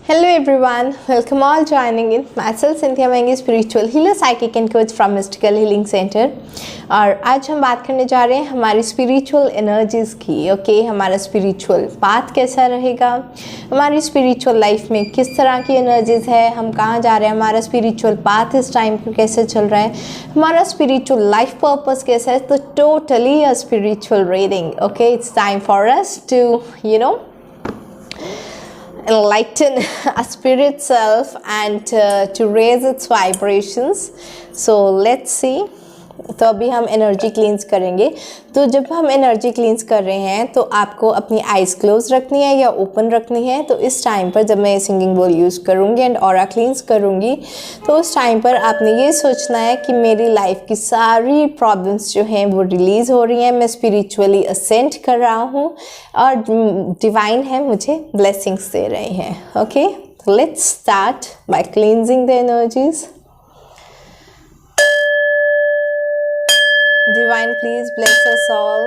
Hello everyone, welcome all joining in. Myself Cynthia Mengi, spiritual healer, psychic and coach from Mystical Healing Center. और आज हम बात करने जा रहे हैं हमारी स्पिरिचुअल एनर्जीज़ की। ओके, हमारा स्पिरिचुअल पाथ कैसा रहेगा, हमारी स्पिरिचुअल लाइफ में किस तरह की एनर्जीज़ है, हम कहाँ जा रहे हैं, हमारा स्पिरिचुअल पाथ इस टाइम पर कैसे चल रहा है, हमारा स्पिरिचुअल लाइफ पर्पस कैसा है। तो totally a spiritual reading. Okay, it's time for us to enlighten a spirit self and to raise its vibrations. So let's see. तो अभी हम एनर्जी क्लींस करेंगे। तो जब हम एनर्जी क्लींस कर रहे हैं तो आपको अपनी आइज़ क्लोज रखनी है या ओपन रखनी है। तो इस टाइम पर जब मैं सिंगिंग बोल यूज़ करूँगी एंड ऑरा क्लींस करूँगी तो उस टाइम पर आपने ये सोचना है कि मेरी लाइफ की सारी प्रॉब्लम्स जो हैं वो रिलीज़ हो रही हैं, मैं स्पिरिचुअली असेंड कर रहा हूँ और डिवाइन है मुझे ब्लेसिंग्स दे रहे हैं। Okay, let's start by cleansing the energies. Divine, please bless us all.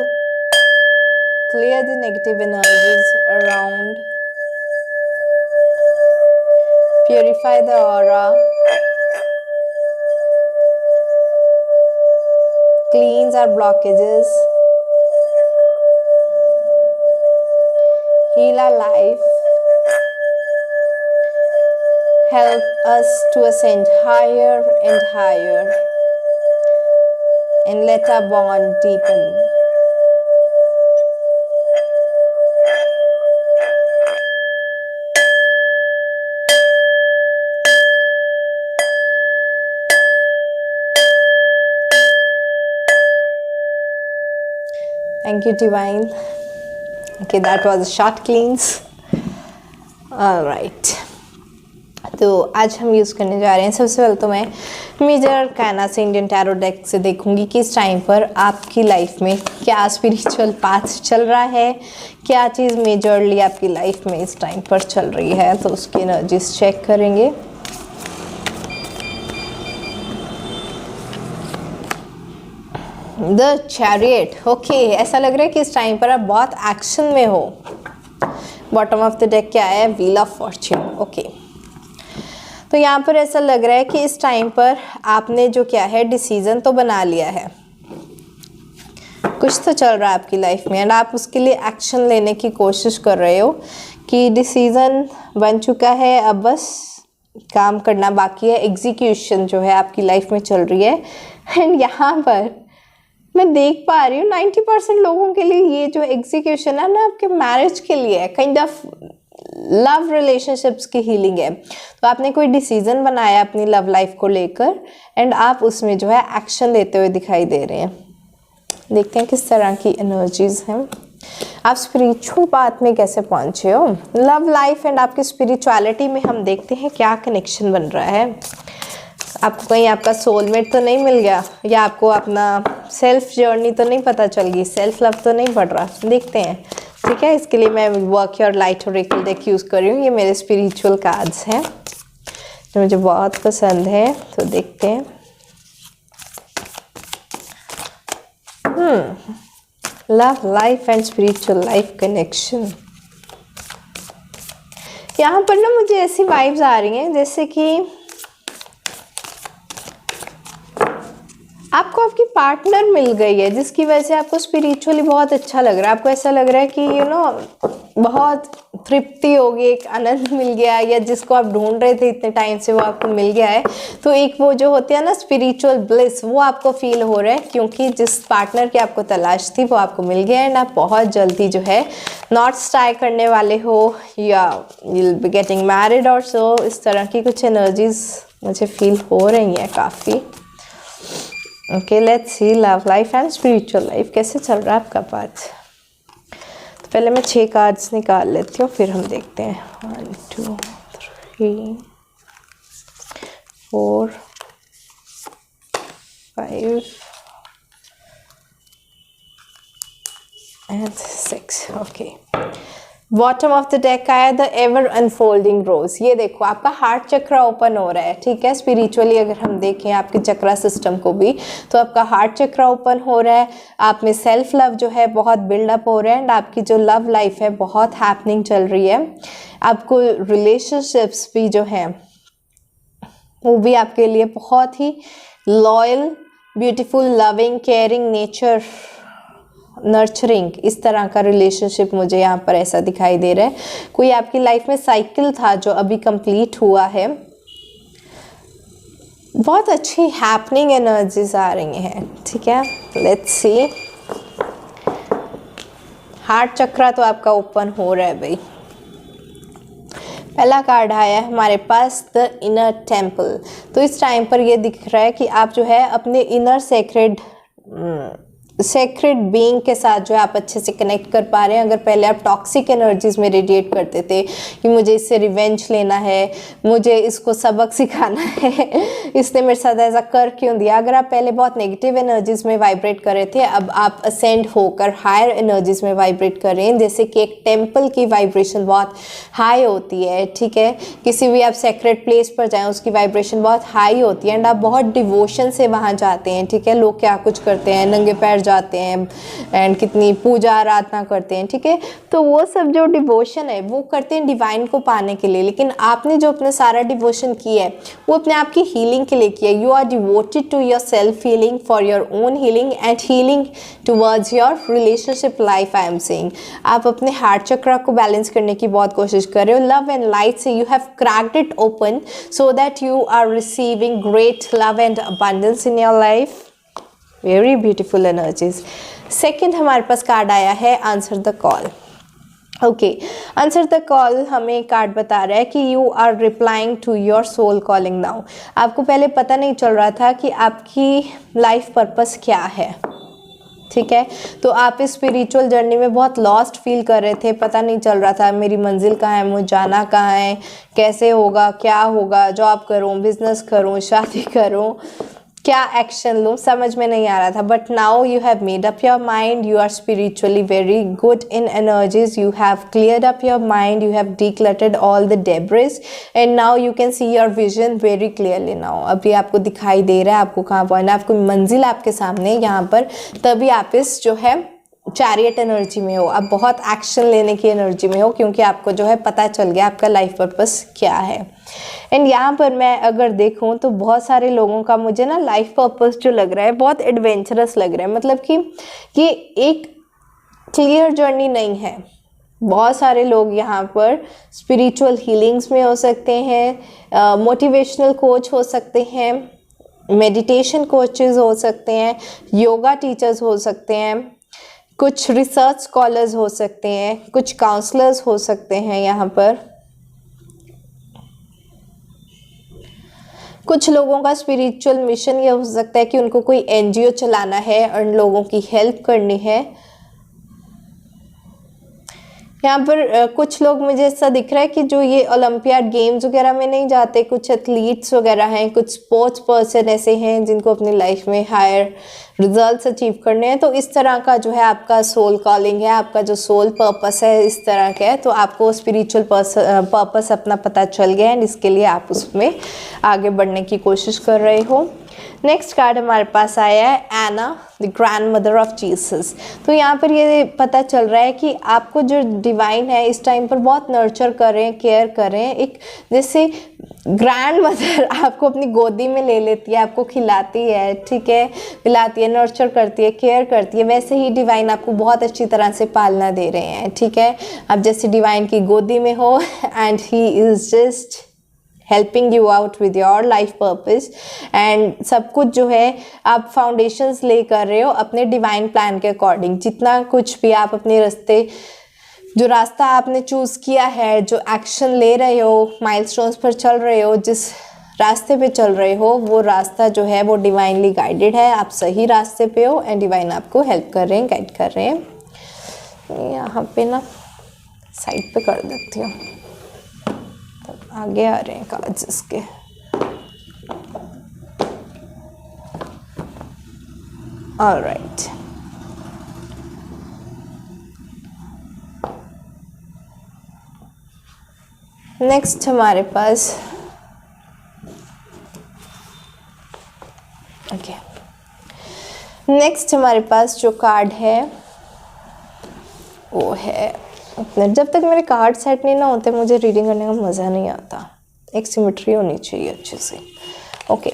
Clear the negative energies around. Purify the aura. Cleanse our blockages. Heal our life. Help us to ascend higher and higher. And let our bond deepen. Thank you, Divine. Okay, that was a short cleanse. All right. तो आज हम use करने जा रहे हैं। सबसे पहले तो मैं मेजर अरकाना से इंडियन टैरो डेक से देखूंगी कि इस टाइम पर आपकी लाइफ में क्या स्पिरिचुअल पाथ चल रहा है, क्या चीज़ मेजरली आपकी लाइफ में इस टाइम पर चल रही है। तो उसकी एनर्जीज चेक करेंगे। The chariot. ओके, ऐसा लग रहा है कि इस टाइम पर आप बहुत एक्शन में हो। बॉटम ऑफ द डेक क्या है? Wheel of Fortune. ओके, तो यहाँ पर ऐसा लग रहा है कि इस टाइम पर आपने जो क्या है डिसीज़न तो बना लिया है, कुछ तो चल रहा है आपकी लाइफ में एंड आप उसके लिए एक्शन लेने की कोशिश कर रहे हो कि डिसीज़न बन चुका है, अब बस काम करना बाकी है। एग्जीक्यूशन जो है आपकी लाइफ में चल रही है एंड यहाँ पर मैं देख पा रही हूँ 90% लोगों के लिए ये जो एग्जीक्यूशन है ना आपके मैरिज के लिए है, काइंड ऑफ लव रिलेशनशिप्स की हीलिंग है। तो आपने कोई डिसीजन बनाया अपनी लव लाइफ को लेकर एंड आप उसमें जो है एक्शन लेते हुए दिखाई दे रहे हैं। देखते हैं किस तरह की एनर्जीज हैं, आप स्पिरिचुअल पाथ में कैसे पहुंचे हो। लव लाइफ एंड आपकी स्पिरिचुअलिटी में हम देखते हैं क्या कनेक्शन बन रहा है। आपको कहीं आपका सोलमेट तो नहीं मिल गया या आपको अपना सेल्फ जर्नी तो नहीं पता चल गई, सेल्फ लव तो नहीं बढ़ रहा। देखते हैं, ठीक है। इसके लिए मैं work your light Oracle deck use कर रही हूँ। ये मेरे स्पिरिचुअल कार्ड्स हैं जो मुझे बहुत पसंद है। तो देखते हैं। Love life and spiritual life connection. यहाँ पर ना मुझे ऐसी वाइब्स आ रही हैं जैसे कि आपको आपकी पार्टनर मिल गई है जिसकी वजह से आपको स्पिरिचुअली बहुत अच्छा लग रहा है। आपको ऐसा लग रहा है कि बहुत तृप्ति होगी, एक आनंद मिल गया, या जिसको आप ढूंढ रहे थे इतने टाइम से वो आपको मिल गया है। तो एक वो जो होती है ना स्पिरिचुअल ब्लिस, वो आपको फील हो रहा है क्योंकि जिस पार्टनर की आपको तलाश थी वो आपको मिल गया एंड आप बहुत जल्दी जो है नॉट्स टाई करने वाले हो या you will be getting married और सो। इस तरह की कुछ एनर्जीज मुझे फील हो रही हैं काफ़ी। Okay, let's see love life and spiritual life कैसे चल रहा है आपका पाथ। तो पहले मैं 6 कार्ड्स निकाल लेती हूँ, फिर हम देखते हैं। 1 2 3 4 5 and 6। Okay, bottom of the deck आया द एवर अनफोल्डिंग रोज। ये देखो आपका हार्ट चक्रा ओपन हो रहा है, ठीक है। स्पिरिचुअली अगर हम देखें आपके चक्रा सिस्टम को भी, तो आपका हार्ट चक्रा ओपन हो रहा है, आप में सेल्फ लव जो है बहुत बिल्डअप हो रहा है, एंड आपकी जो लव लाइफ है बहुत हैपनिंग चल रही है। आपको रिलेशनशिप्स भी जो है वो भी आपके लिए बहुत ही loyal, beautiful, loving, caring nature, nurturing, इस तरह का रिलेशनशिप मुझे यहाँ पर ऐसा दिखाई दे रहा है। कोई आपकी लाइफ में साइकिल था जो अभी कंप्लीट हुआ है। बहुत अच्छी हैपनिंग एनर्जीज आ रही हैं, ठीक है। लेट्स सी, हार्ट चक्रा तो आपका ओपन हो रहा है भाई। पहला कार्ड आया है हमारे पास द इनर टेम्पल। तो इस टाइम पर ये दिख रहा है कि आप जो है अपने इनर सेक्रेड बीइंग के साथ जो है आप अच्छे से कनेक्ट कर पा रहे हैं। अगर पहले आप टॉक्सिक एनर्जीज में रेडिएट करते थे कि मुझे इससे रिवेंज लेना है, मुझे इसको सबक सिखाना है, इसने मेरे साथ ऐसा कर क्यों दिया, अगर आप पहले बहुत नेगेटिव एनर्जीज में वाइब्रेट कर रहे थे, अब आप असेंड होकर हायर एनर्जीज में वाइब्रेट कर रहे हैं। जैसे कि एक टेम्पल की वाइब्रेशन बहुत हाई होती है, ठीक है। किसी भी आप सेक्रेड प्लेस पर जाएँ उसकी वाइब्रेशन बहुत हाई होती है, एंड आप बहुत डिवोशन से वहाँ जाते हैं, ठीक है। लोग क्या कुछ करते हैं, नंगे पैर जाते हैं एंड कितनी पूजा आराधना करते हैं, ठीक है। तो वो सब जो डिवोशन है वो करते हैं डिवाइन को पाने के लिए, लेकिन आपने जो अपना सारा डिवोशन किया है वो अपने आप की हीलिंग के लिए किया। You are devoted to your self healing, for your own healing and healing towards your relationship life. I am saying आप अपने हार्ट चक्रा को बैलेंस करने की बहुत कोशिश कर रहे हो। लव एंड लाइट से you have cracked it open so that you are receiving great love and abundance in your life. Very beautiful energies. Second हमारे पास कार्ड आया है answer the call. Okay, answer the call हमें card बता रहा है कि you are replying to your soul calling now. आपको पहले पता नहीं चल रहा था कि आपकी लाइफ पर्पस क्या है, ठीक है। तो आप इस स्पिरिचुअल जर्नी में बहुत लॉस्ट फील कर रहे थे, पता नहीं चल रहा था मेरी मंजिल कहाँ है, मुझे जाना कहाँ है, कैसे होगा, क्या होगा, जॉब करूँ, बिजनेस करूँ, शादी करूँ, क्या एक्शन लूँ, समझ में नहीं आ रहा था। But now you have made up your mind, you are spiritually very good in energies, you have cleared up your mind, you have decluttered all the debris and now you can see your vision very clearly. Now अभी आपको दिखाई दे रहा है आपको कहाँ पहुँचना है, आपको मंजिल आपके सामने यहाँ पर, तभी आप इस जो है चैरियट एनर्जी में हो, आप बहुत एक्शन लेने की एनर्जी में हो, क्योंकि आपको जो है पता चल गया आपका लाइफ पर्पस क्या है। एंड यहाँ पर मैं अगर देखूँ तो बहुत सारे लोगों का मुझे ना लाइफ पर्पस जो लग रहा है बहुत एडवेंचरस लग रहा है, मतलब कि ये एक क्लियर जर्नी नहीं है। बहुत सारे लोग यहाँ पर स्पिरिचुअल हीलिंग्स में हो सकते हैं, मोटिवेशनल कोच हो सकते हैं, मेडिटेशन कोचेस हो सकते हैं, योगा टीचर्स हो सकते हैं, कुछ रिसर्च स्कॉलर्स हो सकते हैं, कुछ काउंसलर्स हो सकते हैं। यहाँ पर कुछ लोगों का स्पिरिचुअल मिशन ये हो सकता है कि उनको कोई एनजीओ चलाना है और लोगों की हेल्प करनी है। यहाँ पर कुछ लोग मुझे ऐसा दिख रहा है कि जो ये ओलंपियाड गेम्स वगैरह में नहीं जाते, कुछ एथलीट्स वगैरह हैं, कुछ स्पोर्ट्स पर्सन ऐसे हैं जिनको अपनी लाइफ में हायर रिजल्ट्स अचीव करने हैं। तो इस तरह का जो है आपका सोल कॉलिंग है, आपका जो सोल पर्पस है इस तरह का है। तो आपको स्पिरिचुअल पर्पस अपना पता चल गया है, इसके लिए आप उसमें आगे बढ़ने की कोशिश कर रहे हो। नेक्स्ट कार्ड हमारे पास आया है Anna the grandmother of Jesus. तो यहाँ पर ये पता चल रहा है कि आपको जो डिवाइन है इस टाइम पर बहुत नर्चर कर रहे हैं, केयर कर रहे हैं। एक जैसे ग्रैंड मदर आपको अपनी गोदी में ले लेती है, आपको खिलाती है, ठीक है, पिलाती है, नर्चर करती है, केयर करती है, वैसे ही डिवाइन आपको बहुत अच्छी तरह से पालना दे रहे हैं, ठीक है। आप जैसे डिवाइन की गोदी में हो and he is just helping you out with your life purpose and सब कुछ जो है आप फाउंडेशंस ले कर रहे हो अपने डिवाइन प्लान के अकॉर्डिंग। जितना कुछ भी आप अपने रास्ते, जो रास्ता आपने चूज़ किया है, जो एक्शन ले रहे हो, माइलस्टोन्स पर चल रहे हो, जिस रास्ते पे चल रहे हो, वो रास्ता जो है वो डिवाइनली गाइडेड है, आप सही रास्ते पे हो एंड डिवाइन आपको हेल्प कर रहे हैं, गाइड कर रहे हैं। यहाँ पे ना साइड पे कर देती हूँ, आगे आ रहे हैं कार्ड्स इसके। ऑलराइट, नेक्स्ट हमारे पास नेक्स्ट हमारे पास जो कार्ड है वो है अपने, जब तक मेरे कार्ड सेट नहीं ना होते मुझे रीडिंग करने का मज़ा नहीं आता, एक सिमेट्री होनी चाहिए अच्छे से। ओके,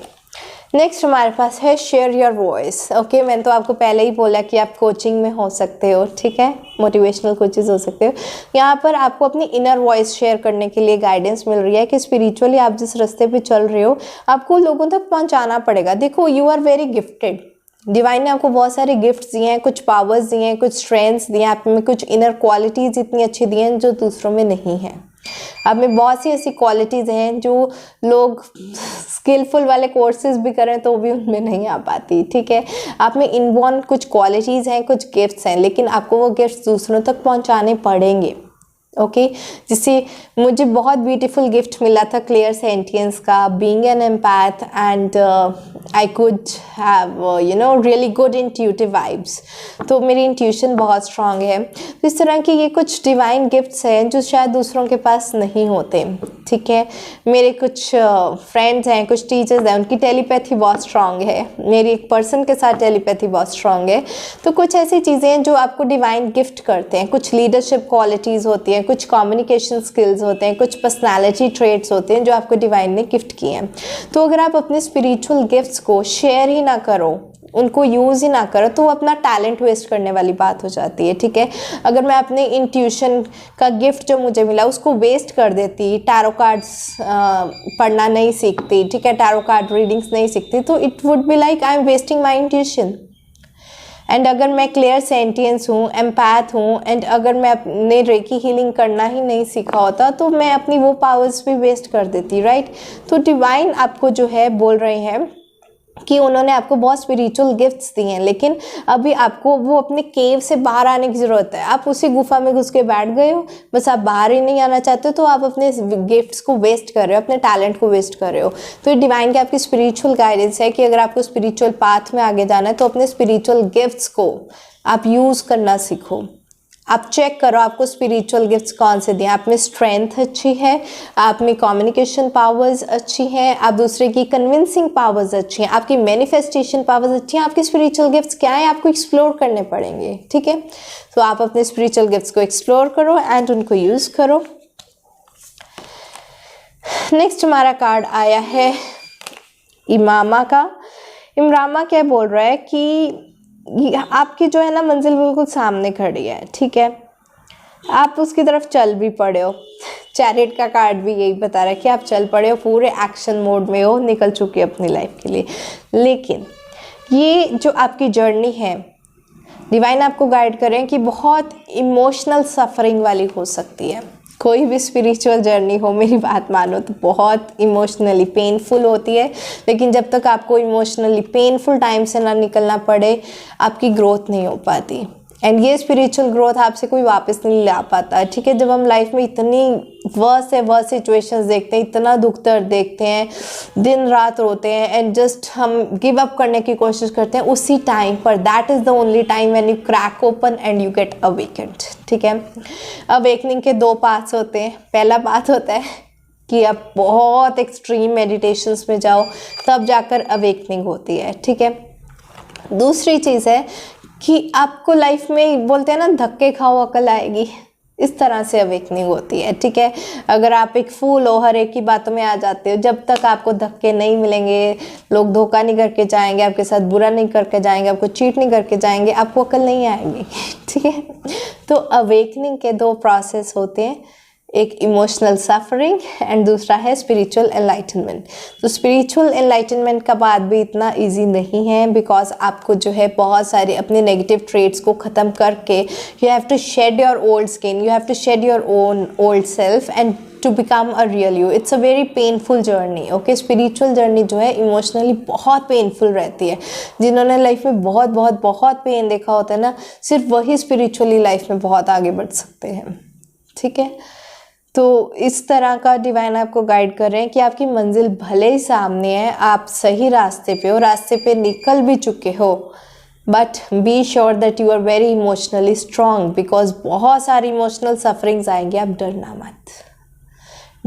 नेक्स्ट हमारे पास है शेयर योर वॉइस। ओके, मैंने तो आपको पहले ही बोला कि आप कोचिंग में हो सकते हो, ठीक है, मोटिवेशनल कोचेस हो सकते हो। यहाँ पर आपको अपनी इनर वॉइस शेयर करने के लिए गाइडेंस मिल रही है कि स्पिरिचुअली आप जिस रास्ते पे चल रहे हो आपको लोगों तक पहुँचाना पड़ेगा। देखो, you are very gifted, divine ने आपको बहुत सारे गिफ्ट्स दिए हैं, कुछ पावर्स दिए हैं, कुछ स्ट्रेंथ्स दिए हैं, आप में कुछ इनर क्वालिटीज़ इतनी अच्छी दी हैं जो दूसरों में नहीं है। आप में बहुत सी ऐसी क्वालिटीज़ हैं जो लोग स्किलफुल वाले कोर्सेज भी करें तो भी उनमें नहीं आ पाती, ठीक है। आप में इनबॉर्न कुछ क्वालिटीज़ हैं, कुछ गिफ्ट्स हैं, लेकिन आपको वो गिफ्ट्स दूसरों तक पहुंचाने पड़ेंगे। ओके, जिससे मुझे बहुत ब्यूटीफुल गिफ्ट मिला था क्लियर सेंटियंस का, being an empath, and I could have really good intuitive vibes. तो मेरी इंट्यूशन बहुत स्ट्रांग है। तो इस तरह की ये कुछ डिवाइन गिफ्ट्स हैं जो शायद दूसरों के पास नहीं होते, ठीक है। मेरे कुछ फ्रेंड्स हैं, कुछ टीचर्स हैं, उनकी टेलीपैथी बहुत स्ट्रांग है, मेरी एक पर्सन के साथ टेलीपैथी बहुत स्ट्रांग है। तो कुछ ऐसी चीज़ें हैं जो आपको डिवाइन गिफ्ट करते हैं, कुछ लीडरशिप क्वालिटीज़ होती हैं, कुछ कम्युनिकेशन स्किल्स होते हैं, कुछ पर्सनालिटी ट्रेट्स होते हैं जो आपको डिवाइन ने गिफ्ट किए हैं। तो अगर आप अपने स्पिरिचुअल गिफ्ट्स को शेयर ही ना करो, उनको यूज़ ही ना करो, तो वो अपना टैलेंट वेस्ट करने वाली बात हो जाती है, ठीक है। अगर मैं अपने इंट्यूशन का गिफ्ट जो मुझे मिला उसको वेस्ट कर देती, टैरो कार्ड्स पढ़ना नहीं सीखती, ठीक है, टैरो कार्ड रीडिंग्स नहीं सीखती, तो it would be like I am wasting my intuition. And अगर मैं क्लियर सेंटियंस हूँ, एम्पैथ हूँ, एंड अगर मैं अपने रेकी हीलिंग करना ही नहीं सीखा होता तो मैं अपनी वो पावर्स भी वेस्ट कर देती, राइट। तो डिवाइन आपको जो है बोल रहे हैं कि उन्होंने आपको बहुत स्पिरिचुअल गिफ्ट्स दिए हैं, लेकिन अभी आपको वो अपने केव से बाहर आने की ज़रूरत है। आप उसी गुफा में घुस के बैठ गए हो, बस आप बाहर ही नहीं आना चाहते हो, तो आप अपने गिफ्ट्स को वेस्ट कर रहे हो, अपने टैलेंट को वेस्ट कर रहे हो। तो ये डिवाइन की आपकी स्पिरिचुअल गाइडेंस है कि अगर आपको स्पिरिचुअल पाथ में आगे जाना है तो अपने स्पिरिचुअल गिफ्ट्स को आप यूज़ करना सीखो। आप चेक करो आपको स्पिरिचुअल गिफ्ट्स कौन से दिए। आप में स्ट्रेंथ अच्छी है, आप में कम्युनिकेशन पावर्स अच्छी हैं, आप दूसरे की कन्विंसिंग पावर्स अच्छी हैं, आपकी मैनिफेस्टेशन पावर्स अच्छी हैं। आपकी स्पिरिचुअल गिफ्ट्स क्या है आपको एक्सप्लोर करने पड़ेंगे, ठीक है। तो आप अपने स्पिरिचुअल गिफ्ट्स को एक्सप्लोर करो एंड उनको यूज़ करो। नेक्स्ट हमारा कार्ड आया है इमामा का। इमामा क्या बोल रहा है कि आपकी जो है ना मंजिल बिल्कुल सामने खड़ी है, ठीक है, आप उसकी तरफ चल भी पड़े हो। चैरिट का कार्ड भी यही बता रहा है कि आप चल पड़े हो, पूरे एक्शन मोड में हो, निकल चुके अपनी लाइफ के लिए। लेकिन ये जो आपकी जर्नी है डिवाइन आपको गाइड करें कि बहुत इमोशनल सफरिंग वाली हो सकती है। कोई भी स्पिरिचुअल जर्नी हो, मेरी बात मानो, तो बहुत इमोशनली पेनफुल होती है, लेकिन जब तक आपको इमोशनली पेनफुल टाइम से ना निकलना पड़े आपकी ग्रोथ नहीं हो पाती। एंड ये स्पिरिचुअल ग्रोथ आपसे कोई वापस नहीं ला पाता, ठीक है। जब हम लाइफ में इतनी वर्स्ट से वर्स्ट सिचुएशंस देखते हैं, इतना दुख दर्द देखते हैं, दिन रात रोते हैं, एंड जस्ट हम गिव अप करने की कोशिश करते हैं, उसी टाइम पर that is the only time when you crack open and you get awakened, ठीक है। अवेकनिंग के दो पार्ट्स होते हैं। पहला पार्ट होता है कि आप बहुत एक्सट्रीम मेडिटेशंस में जाओ, तब जाकर अवेकनिंग होती है, ठीक है। दूसरी चीज़ है कि आपको लाइफ में बोलते हैं ना धक्के खाओ अकल आएगी, इस तरह से अवेकनिंग होती है, ठीक है। अगर आप एक फूल हो, हर एक की बातों में आ जाते हो, जब तक आपको धक्के नहीं मिलेंगे, लोग धोखा नहीं करके जाएंगे, आपके साथ बुरा नहीं करके जाएंगे, आपको चीट नहीं करके जाएंगे, आपको अकल नहीं आएगी, ठीक है। तो अवेकनिंग के दो प्रोसेस होते हैं, एक इमोशनल सफरिंग एंड दूसरा है स्पिरिचुअल एनलाइटनमेंट। तो स्पिरिचुअल एनलाइटनमेंट का बात भी इतना इजी नहीं है, बिकॉज आपको जो है बहुत सारे अपने नेगेटिव ट्रेट्स को ख़त्म करके you have to shed your old skin, you have to shed your own old self and to become a real you. It's a very painful journey, okay. Spiritual journey जो है emotionally बहुत painful रहती है। जिन्होंने life में बहुत बहुत बहुत पेन देखा होता है ना, सिर्फ वही स्पिरिचुअली लाइफ में बहुत आगे बढ़ सकते हैं, ठीक है। तो इस तरह का डिवाइन आपको गाइड कर रहे हैं कि आपकी मंजिल भले ही सामने है, आप सही रास्ते पे हो, रास्ते पे निकल भी चुके हो, but be sure that you are very emotionally strong, because बहुत सारी इमोशनल सफरिंग्स आएंगी। आप डरना मत,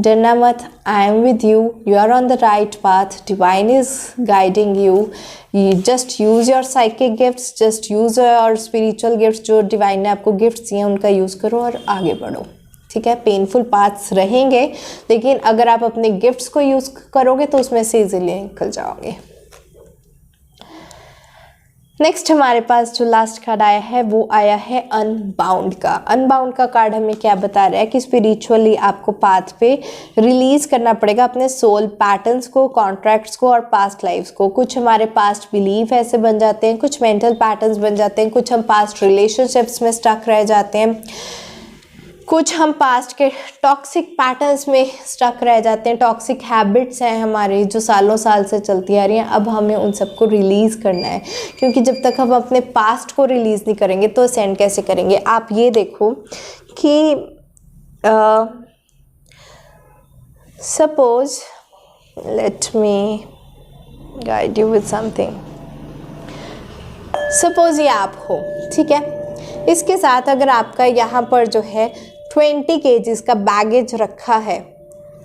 डरना मत, I am with you, you are on the right path, divine is guiding you, just use your psychic gifts, just use your spiritual gifts, जो divine ने आपको गिफ्ट्स दिए हैं उनका यूज़ करो और आगे बढ़ो, ठीक है। पेनफुल पाथ्स रहेंगे, लेकिन अगर आप अपने गिफ्ट्स को यूज़ करोगे तो उसमें से इजीली निकल जाओगे। नेक्स्ट हमारे पास जो लास्ट कार्ड आया है वो आया है अनबाउंड का। अनबाउंड का कार्ड हमें क्या बता रहा है कि स्पिरिचुअली आपको पाथ पे रिलीज करना पड़ेगा अपने सोल पैटर्न्स को, कॉन्ट्रैक्ट्स को और पास्ट लाइफ्स को। कुछ हमारे पास्ट बिलीफ ऐसे बन जाते हैं, कुछ मेंटल पैटर्न्स बन जाते हैं, कुछ हम पास्ट रिलेशनशिप्स में स्टक रह जाते हैं, कुछ हम पास्ट के टॉक्सिक पैटर्न्स में स्टक रह जाते हैं, टॉक्सिक हैबिट्स हैं हमारी जो सालों साल से चलती आ रही हैं। अब हमें उन सबको रिलीज़ करना है, क्योंकि जब तक हम अपने पास्ट को रिलीज़ नहीं करेंगे तो असेंड कैसे करेंगे। आप ये देखो कि suppose let me guide you with something. Suppose ये आप हो, ठीक है, इसके साथ अगर आपका यहाँ पर जो है 20 kgs का बैगेज रखा है,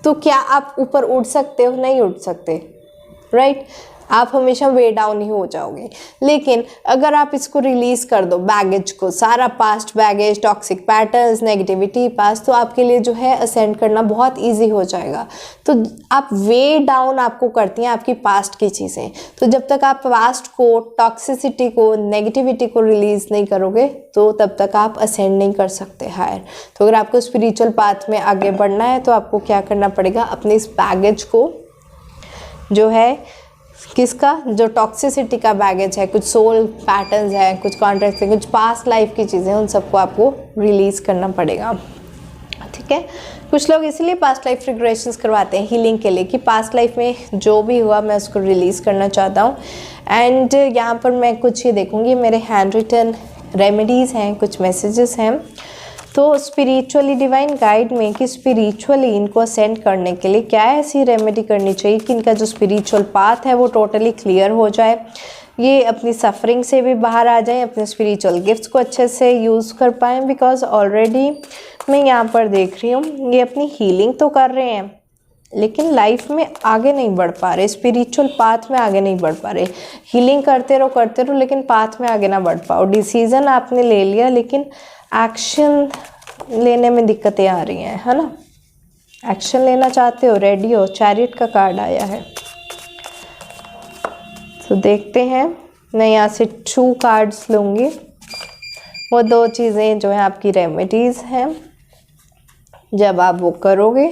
तो क्या आप ऊपर उड़ सकते हो? नहीं उड़ सकते, राइट। आप हमेशा वे डाउन ही हो जाओगे। लेकिन अगर आप इसको रिलीज़ कर दो, बैगेज को, सारा past baggage, toxic patterns, negativity past, तो आपके लिए जो है असेंड करना बहुत इजी हो जाएगा। तो आप वे डाउन आपको करती हैं आपकी पास्ट की चीज़ें। तो जब तक आप पास्ट को, टॉक्सिसिटी को, नेगेटिविटी को रिलीज़ नहीं करोगे तो तब तक आप असेंड नहीं कर सकते हायर। तो अगर आपको स्पिरिचुअल पाथ में आगे बढ़ना है तो आपको क्या करना पड़ेगा, अपने इस बैगेज को जो है, किसका, जो टॉक्सिसिटी का बैगेज है, कुछ सोल पैटर्न्स है, कुछ कॉन्ट्रैक्ट्स है, कुछ पास्ट लाइफ की चीज़ें, उन सबको आपको रिलीज़ करना पड़ेगा, ठीक है। कुछ लोग इसलिए पास्ट लाइफ रिग्रेशंस करवाते हैं हीलिंग के लिए कि पास्ट लाइफ में जो भी हुआ मैं उसको रिलीज़ करना चाहता हूँ। एंड यहाँ पर मैं कुछ ये देखूँगी, मेरे हैंड रिटन रेमेडीज़ हैं, कुछ मैसेजेस हैं। तो स्पिरिचुअली डिवाइन गाइड में कि स्पिरिचुअली इनको असेंड करने के लिए क्या ऐसी रेमेडी करनी चाहिए कि इनका जो स्पिरिचुअल पाथ है वो टोटली क्लियर हो जाए, ये अपनी सफरिंग से भी बाहर आ जाएं, अपने स्पिरिचुअल गिफ्ट्स को अच्छे से यूज़ कर पाएँ। बिकॉज ऑलरेडी मैं यहाँ पर देख रही हूँ ये अपनी हीलिंग तो कर रहे हैं लेकिन लाइफ में आगे नहीं बढ़ पा रहे, स्पिरिचुअल पाथ में आगे नहीं बढ़ पा रहे। हीलिंग करते रहो लेकिन पाथ में आगे ना बढ़ पाओ। डिसीज़न आपने ले लिया लेकिन एक्शन लेने में दिक्कतें आ रही हैं, है ना। एक्शन लेना चाहते हो, रेडी हो। चैरियट का कार्ड आया है, तो देखते हैं। मैं यहाँ से 2 कार्ड्स लूँगी। वो 2 चीज़ें जो है आपकी रेमेडीज़ हैं, जब आप वो करोगे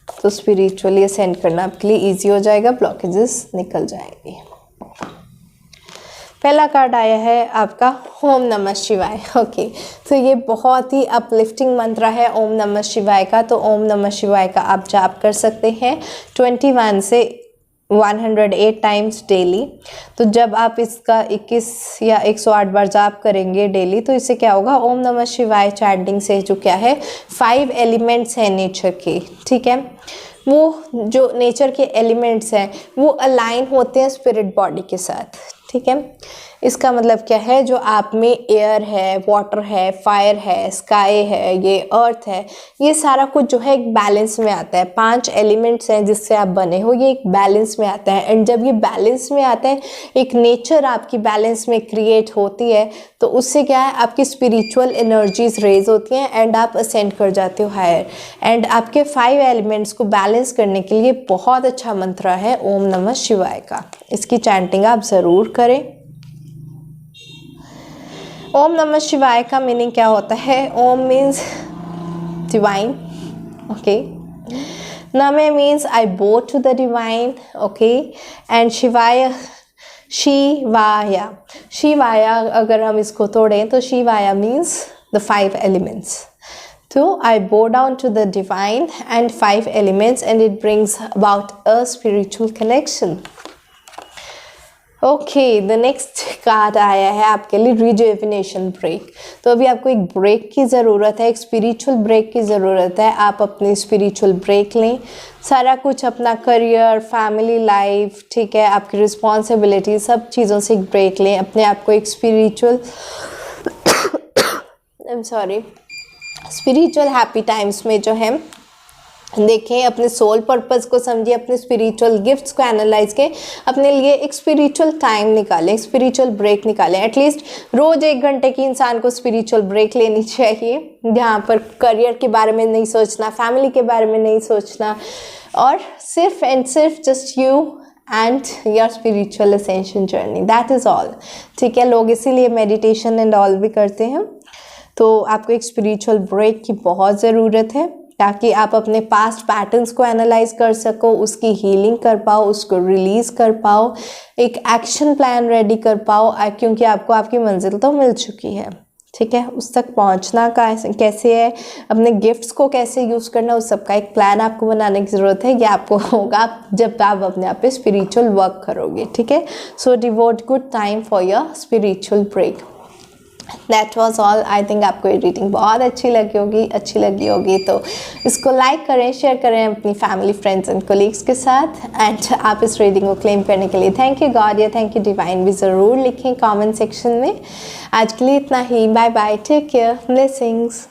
तो स्पिरिचुअली असेंड करना आपके लिए ईजी हो जाएगा, ब्लॉकेजेस निकल जाएंगे। पहला कार्ड आया है आपका ओम नमः शिवाय। ओके, तो ये बहुत ही अपलिफ्टिंग मंत्र है ओम नमः शिवाय का। तो ओम नमः शिवाय का आप जाप कर सकते हैं 21 से 108 टाइम्स डेली। तो जब आप इसका 21 या 108 बार जाप करेंगे डेली तो इससे क्या होगा, ओम नमः शिवाय चैंटिंग से जो क्या है 5 एलिमेंट्स हैं नेचर के, ठीक है, वो जो नेचर के एलिमेंट्स हैं वो अलाइन होते हैं स्पिरिट बॉडी के साथ, ठीक है। इसका मतलब क्या है, जो आप में एयर है, वाटर है, फायर है, स्काई है, ये अर्थ है, ये सारा कुछ जो है एक बैलेंस में आता है। 5 एलिमेंट्स हैं जिससे आप बने हो, ये एक बैलेंस में आता है। एंड जब ये बैलेंस में आता है, एक नेचर आपकी बैलेंस में क्रिएट होती है, तो उससे क्या है आपकी स्पिरिचुअल एनर्जीज रेज होती हैं एंड आप असेंड कर जाते हो हायर। एंड आपके 5 एलिमेंट्स को बैलेंस करने के लिए बहुत अच्छा मंत्र है ओम नमः शिवाय का। इसकी चैंटिंग आप ज़रूर करें। ओम नमः शिवाय का मीनिंग क्या होता है? Om means divine, okay. नमे means I bow to the divine, okay. And Shivaya, Shivaya, Shivaya अगर हम इसको तोड़ें तो Shivaya means the 5 elements. So I bow down to the divine and 5 elements and it brings about a spiritual connection. Okay, the next card आया है आपके लिए rejuvenation break. तो अभी आपको एक ब्रेक की ज़रूरत है, एक स्पिरिचुअल ब्रेक की ज़रूरत है। आप अपनी स्पिरिचुअल ब्रेक लें, सारा कुछ अपना करियर, फैमिली लाइफ, ठीक है, आपकी रिस्पॉन्सिबिलिटी, सब चीज़ों से एक ब्रेक लें। अपने आप को एक स्पिरिचुअल स्पिरिचुअल हैप्पी टाइम्स में जो है देखें, अपने सोल पर्पस को समझिए, अपने स्पिरिचुअल गिफ्ट्स को एनालाइज के अपने लिए एक स्पिरिचुअल टाइम निकालें, एक स्पिरिचुअल ब्रेक निकालें। एटलीस्ट रोज़ 1 घंटे की इंसान को स्पिरिचुअल ब्रेक लेनी चाहिए, जहाँ पर करियर के बारे में नहीं सोचना, फैमिली के बारे में नहीं सोचना, और सिर्फ एंड सिर्फ just you and your spiritual ascension journey, that is all. ठीक है, लोग इसीलिए मेडिटेशन एंड ऑल भी करते हैं। तो आपको एक स्पिरिचुअल ब्रेक की बहुत ज़रूरत है, ताकि आप अपने पास्ट पैटर्न्स को एनालाइज कर सको, उसकी हीलिंग कर पाओ, उसको रिलीज़ कर पाओ, एक एक्शन प्लान रेडी कर पाओ, क्योंकि आपको आपकी मंजिल तो मिल चुकी है। ठीक है, उस तक पहुंचना कैसे है, अपने गिफ्ट्स को कैसे यूज़ करना, उस सब का एक प्लान आपको बनाने की ज़रूरत है। ये आपको होगा जब आप अपने आप पे स्पिरिचुअल वर्क करोगे। ठीक है, so devote good time for your spiritual break. That was all. I think आपको ये रीडिंग बहुत अच्छी लगी होगी तो इसको लाइक करें, शेयर करें अपनी फैमिली, फ्रेंड्स एंड कोलीग्स के साथ। एंड आप इस रीडिंग को क्लेम करने के लिए थैंक यू गॉड या थैंक यू डिवाइन भी ज़रूर लिखें कमेंट सेक्शन में। आज के लिए इतना ही, bye bye, take care, blessings.